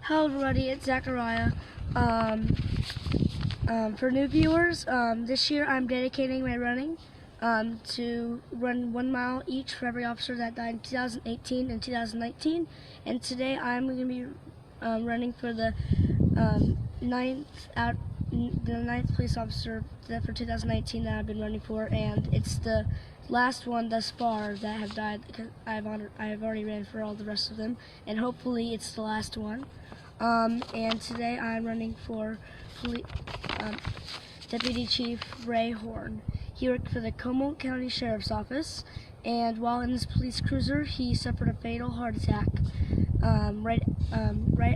Hello everybody, it's Zachariah. For new viewers, this year I'm dedicating my running to run 1 mile each for every officer that died in 2018 and 2019. And today I'm going to be running for the ninth police officer for 2019 that I've been running for, and it's the last one thus far that have died, because I have already ran for all the rest of them, and hopefully it's the last one. And today I'm running for Deputy Chief Ray Horn. He worked for the Comal County Sheriff's Office, and while in his police cruiser, he suffered a fatal heart attack right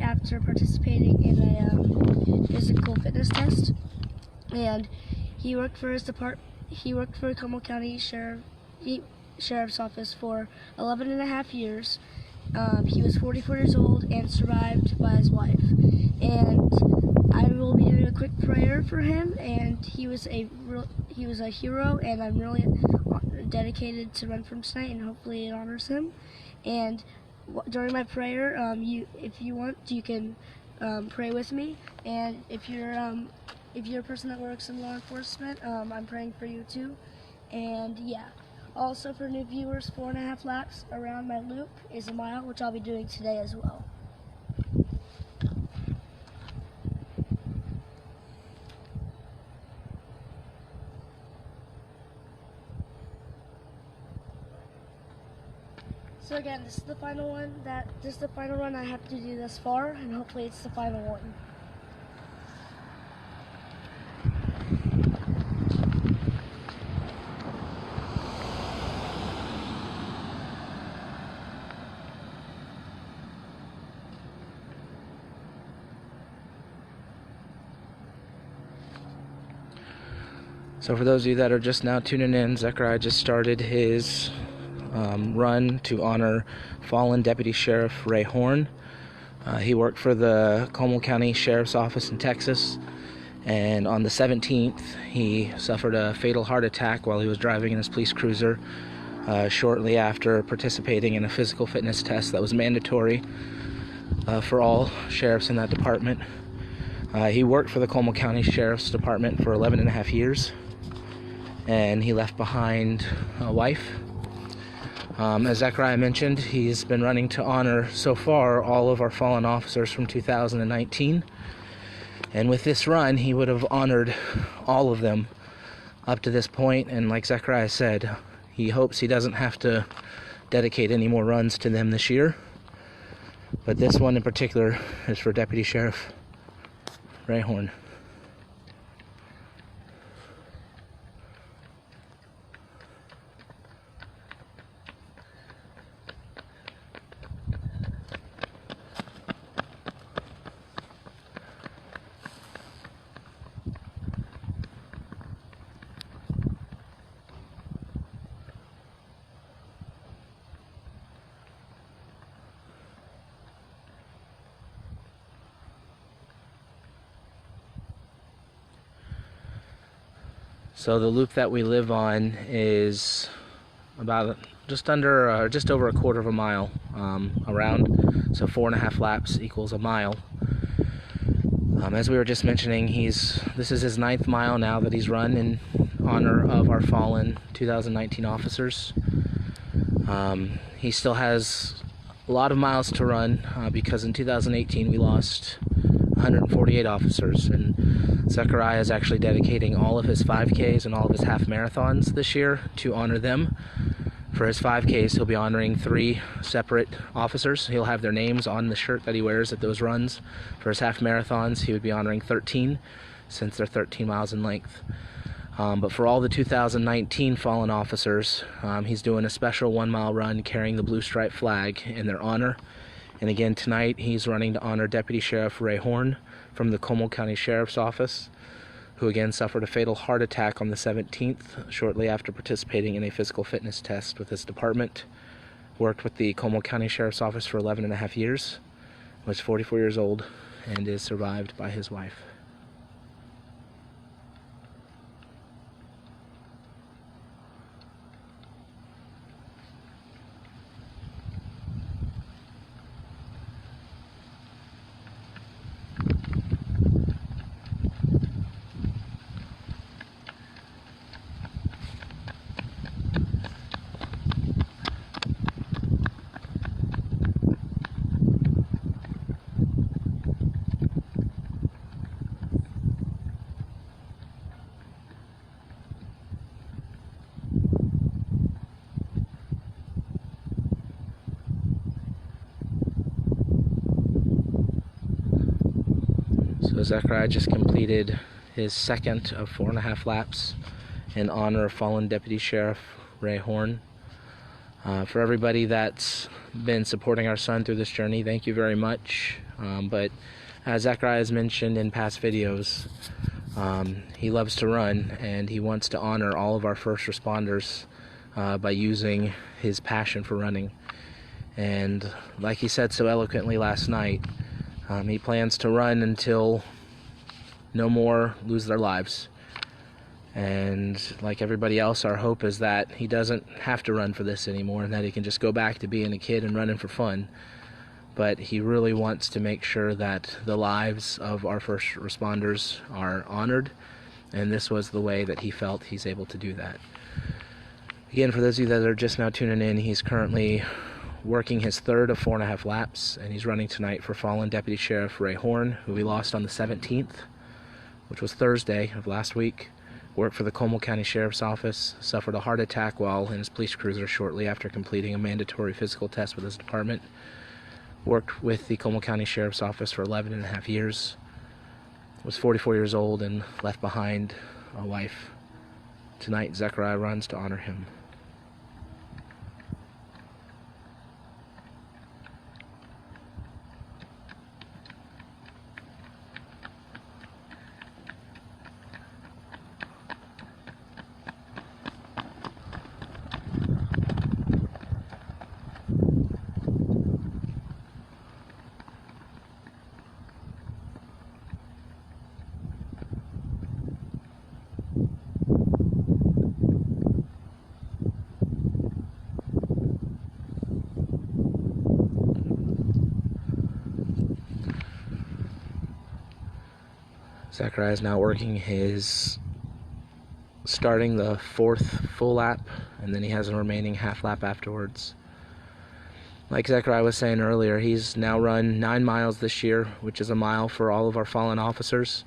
after participating in a physical fitness test. And he worked for the Comal County Sheriff's Office for 11 and a half years. He was 44 years old and survived by his wife. And I will be doing a quick prayer for him. And he was a hero, and I'm really dedicated to run for him tonight, and hopefully it honors him. And during my prayer, if you want, you can pray with me. And if you're a person that works in law enforcement, I'm praying for you too. And yeah. Also, for new viewers, 4.5 laps around my loop is a mile, which I'll be doing today as well. So again, this is the final run I have to do thus far, and hopefully it's the final one. So for those of you that are just now tuning in, Zechariah just started his run to honor fallen Deputy Sheriff Ray Horn. He worked for the Comal County Sheriff's Office in Texas, and on the 17th he suffered a fatal heart attack while he was driving in his police cruiser shortly after participating in a physical fitness test that was mandatory for all sheriffs in that department. He worked for the Comal County Sheriff's Department for 11 and a half years. And he left behind a wife. As Zechariah mentioned, he's been running to honor so far all of our fallen officers from 2019. And with this run, he would have honored all of them up to this point. And like Zechariah said, he hopes he doesn't have to dedicate any more runs to them this year. But this one in particular is for Deputy Sheriff Ray Horn. So the loop that we live on is about just over a quarter of a mile around. So 4.5 laps equals a mile. As we were just mentioning, this is his 9th mile now that he's run in honor of our fallen 2019 officers. He still has a lot of miles to run because in 2018 we lost 148 officers, and Zechariah is actually dedicating all of his 5Ks and all of his half marathons this year to honor them. For his 5Ks, he'll be honoring 3 separate officers. He'll have their names on the shirt that he wears at those runs. For his half marathons, he would be honoring 13, since they're 13 miles in length. But for all the 2019 fallen officers, he's doing a special 1 mile run carrying the blue stripe flag in their honor. And again, tonight he's running to honor Deputy Sheriff Ray Horn from the Comal County Sheriff's Office, who again suffered a fatal heart attack on the 17th, shortly after participating in a physical fitness test with his department. Worked with the Comal County Sheriff's Office for 11 and a half years, was 44 years old, and is survived by his wife. So Zechariah just completed his second of 4.5 laps in honor of fallen Deputy Sheriff Ray Horn. For everybody that's been supporting our son through this journey, thank you very much. But as Zechariah has mentioned in past videos, he loves to run, and he wants to honor all of our first responders by using his passion for running. And like he said so eloquently last night, he plans to run until no more lose their lives. And like everybody else, our hope is that he doesn't have to run for this anymore, and that he can just go back to being a kid and running for fun. But he really wants to make sure that the lives of our first responders are honored, and this was the way that he felt he's able to do that. Again, for those of you that are just now tuning in, he's currently working his third of 4.5 laps, and he's running tonight for fallen Deputy Sheriff Ray Horn, who we lost on the 17th, which was Thursday of last week. Worked for the Comal County Sheriff's Office, suffered a heart attack while in his police cruiser shortly after completing a mandatory physical test with his department. Worked with the Comal County Sheriff's Office for 11.5 years. Was 44 years old and left behind a wife. Tonight, Zechariah runs to honor him. Zechariah is now starting the 4th full lap, and then he has a remaining half lap afterwards. Like Zechariah was saying earlier, he's now run 9 miles this year, which is a mile for all of our fallen officers.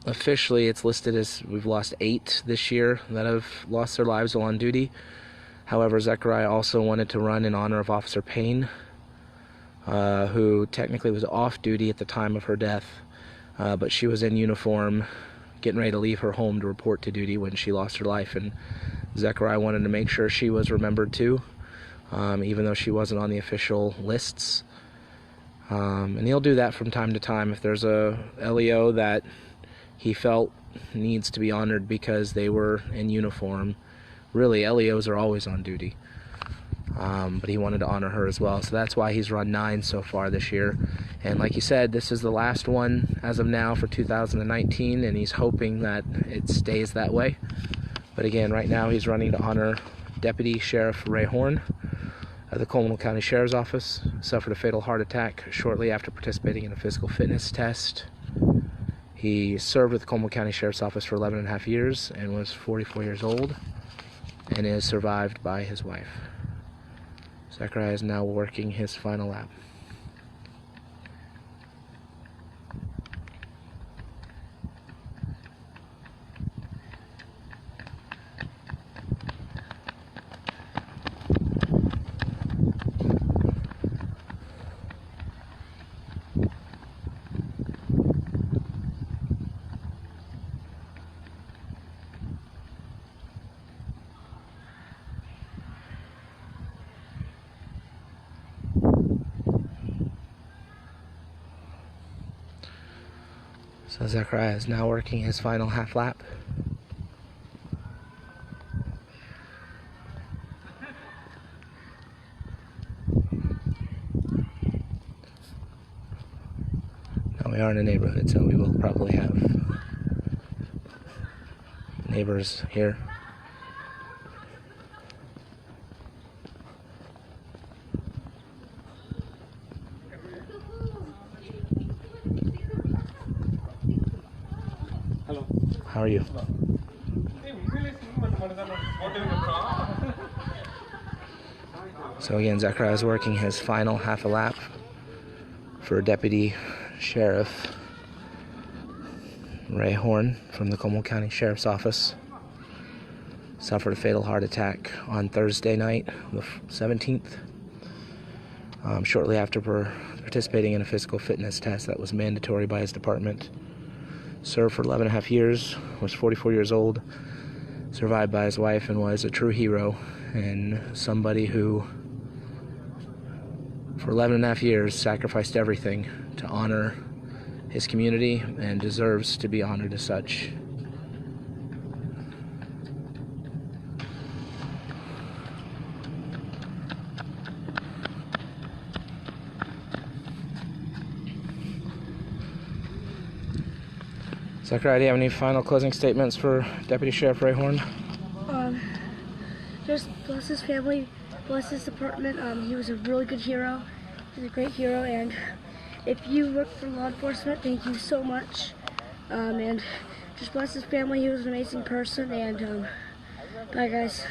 Officially, it's listed as we've lost 8 this year that have lost their lives while on duty. However, Zechariah also wanted to run in honor of Officer Payne, who technically was off duty at the time of her death, but she was in uniform getting ready to leave her home to report to duty when she lost her life, and Zechariah wanted to make sure she was remembered too, even though she wasn't on the official lists. And he'll do that from time to time if there's a LEO that he felt needs to be honored because they were in uniform. Really, LEOs are always on duty. But he wanted to honor her as well, so that's why he's run 9 so far this year. And like you said, this is the last one as of now for 2019, and he's hoping that it stays that way. But again, right now he's running to honor Deputy Sheriff Ray Horn of the Comal County Sheriff's Office. Suffered a fatal heart attack shortly after participating in a physical fitness test. He served with the Comal County Sheriff's Office for 11.5 years and was 44 years old, and is survived by his wife. Zechariah is now working his final lap. So Zechariah is now working his final half lap. Now we are in a neighborhood, so we will probably have neighbors here. Hello. How are you? So again, Zechariah is working his final half a lap for Deputy Sheriff Ray Horn from the Comal County Sheriff's Office. Suffered a fatal heart attack on Thursday night, the 17th. shortly after participating in a physical fitness test that was mandatory by his department. Served for 11 and a half years, was 44 years old, survived by his wife, and was a true hero and somebody who, for 11 and a half years, sacrificed everything to honor his community and deserves to be honored as such. Zachariah, do you have any final closing statements for Deputy Sheriff Ray Horn? Just bless his family, bless his department. He was a really good hero. He's a great hero, and if you work for law enforcement, thank you so much. And just bless his family. He was an amazing person, and bye, guys.